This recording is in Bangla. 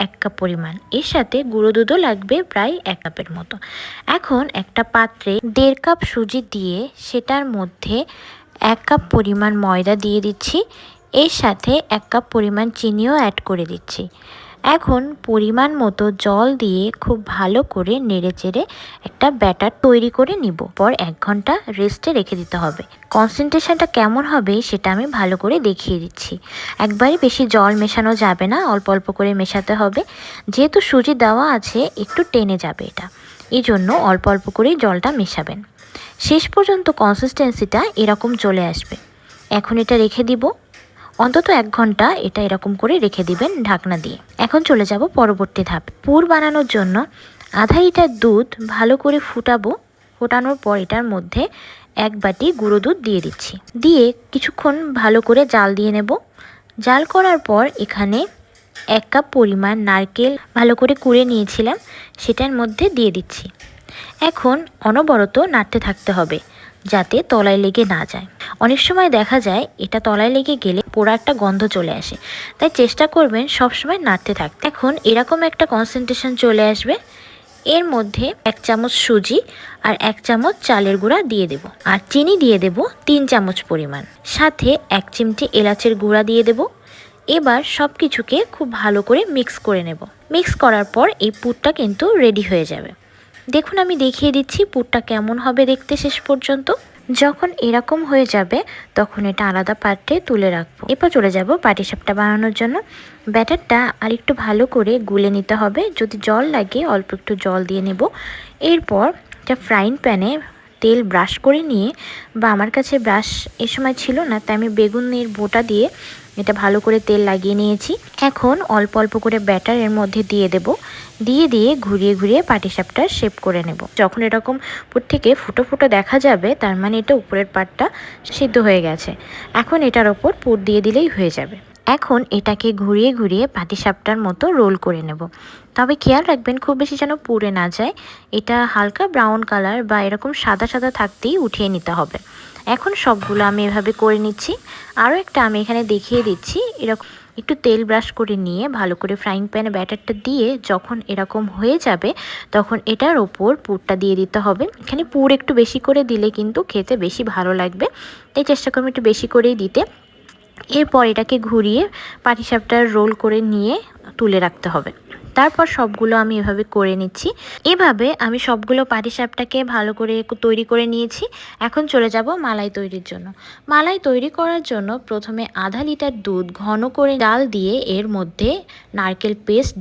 1 কাপ পরিমাণ। এর সাথে গুঁড়ো দুধও লাগবে প্রায় 1 কাপের মতো। এখন একটা পাত্রে 1.5 কাপ সুজি দিয়ে সেটার মধ্যে 1 কাপ পরিমাণ ময়দা দিয়ে দিচ্ছি। এর সাথে 1 কাপ পরিমাণ চিনিও অ্যাড করে দিচ্ছি। এখন পরিমাণ মতো জল দিয়ে খুব ভালো করে নেড়েচেড়ে একটা ব্যাটার তৈরি করে নিব। পর 1 ঘন্টা রেস্টে রেখে দিতে হবে। কনসেন্ট্রেশনটা কেমন হবে সেটা আমি ভালো করে দেখিয়ে দিচ্ছি। একবারে বেশি জল মেশানো যাবে না, অল্প অল্প করে মেশাতে হবে। যেহেতু সুজি দেওয়া আছে একটু টেনে যাবে এটা, এই জন্য অল্প অল্প করেই জলটা মেশাবেন। শেষ পর্যন্ত কনসিস্টেন্সিটা এরকম চলে আসবে। এখন এটা রেখে দিব। অন্তত 1 ঘন্টা এটা এরকম করে রেখে দিবেন ঢাকনা দিয়ে। এখন চলে যাব পরবর্তী ধাপ। পুর বানানোর জন্য আধা লিটার দুধ ভালো করে ফোটানোর পর এটার মধ্যে 1 বাটি গুঁড়ো দুধ দিয়ে দিচ্ছি। দিয়ে কিছুক্ষণ ভালো করে জাল দিয়ে নেব। জাল করার পর এখানে 1 কাপ পরিমাণ নারকেল ভালো করে কুড়ে নিয়েছিলাম, সেটার মধ্যে দিয়ে দিচ্ছি। এখন অনবরত নাড়তে থাকতে হবে যাতে তলায় লেগে না যায়। অনেক সময় দেখা যায় এটা তলায় লেগে গেলে পোড়া একটা গন্ধ চলে আসে, তাই চেষ্টা করবেন সবসময় নাড়তে থাকতে। এখন এরকম একটা কনসেন্ট্রেশন চলে আসবে। এর মধ্যে 1 চামচ সুজি আর 1 চামচ চালের গুঁড়া দিয়ে দেব, আর চিনি দিয়ে দেব 3 চামচ পরিমাণ, সাথে 1 চিমটি এলাচের গুঁড়া দিয়ে দেব। এবার সব কিছুকে খুব ভালো করে মিক্স করে নেব। মিক্স করার পর এই পুরটা কিন্তু রেডি হয়ে যাবে। দেখুন আমি দেখিয়ে দিচ্ছি পুরটা কেমন হবে দেখতে শেষ পর্যন্ত। যখন এরকম হয়ে যাবে তখন এটা আলাদা পাত্রে তুলে রাখবো। এরপর চলে যাব পাটিসাপটা বানানোর জন্য। ব্যাটারটা আরেকটু ভালো করে গুলে নিতে হবে। যদি জল লাগে অল্প একটু জল দিয়ে নেব। এরপর একটা ফ্রাইং প্যানে তেল ব্রাশ করে নিয়ে, বা আমার কাছে ব্রাশ এ সময় ছিল না, তাই আমি বেগুনের বোটা দিয়ে এটা ভালো করে তেল লাগিয়ে নিয়েছি। এখন অল্প অল্প করে ব্যাটার এর মধ্যে দিয়ে দেব। দিয়ে ঘুরিয়ে ঘুরিয়ে পাটিসাপটার শেপ করে নেব। যখন এরকম উপর থেকে ফুটো ফুটো দেখা যাবে তার মানে এটা উপরের পাটটা সিদ্ধ হয়ে গেছে। এখন এটার ওপর পুর দিয়ে দিলেই হয়ে যাবে। এখন এটাকে ঘুরিয়ে ঘুরিয়ে পাটিসাপটার মতো রোল করে নেব। তবে খেয়াল রাখবেন খুব বেশি যেন পুড়ে না যায়। এটা হালকা ব্রাউন কালার বা এরকম সাদা সাদা থাকতেই উঠিয়ে নিতে হবে। এখন সবগুলো আমি এভাবে করে নিচ্ছি। আরও একটা আমি এখানে দেখিয়ে দিচ্ছি। এরকম একটু তেল ব্রাশ করে নিয়ে ভালো করে ফ্রাইং প্যানে ব্যাটারটা দিয়ে যখন এরকম হয়ে যাবে তখন এটার ওপর পুরটা দিয়ে দিতে হবে। এখানে পুর একটু বেশি করে দিলে কিন্তু খেতে বেশি ভালো লাগবে, তাই চেষ্টা করবেন একটু বেশি করেই দিতে। এরপর এটাকে ঘুরিয়ে পাটিসাপটার রোল করে নিয়ে তুলে রাখতে হবে। তারপর সবগুলো আমি এভাবে করে নিচ্ছি। এভাবে আমি সবগুলো পাটিসাপটাকে ভালো করে তৈরি করে নিয়েছি। এখন চলে যাব মালাই তৈরির জন্য। মালাই তৈরি করার জন্য প্রথমে আধা লিটার দুধ ঘন করে জাল দিয়ে এর মধ্যে নারকেল পেস্ট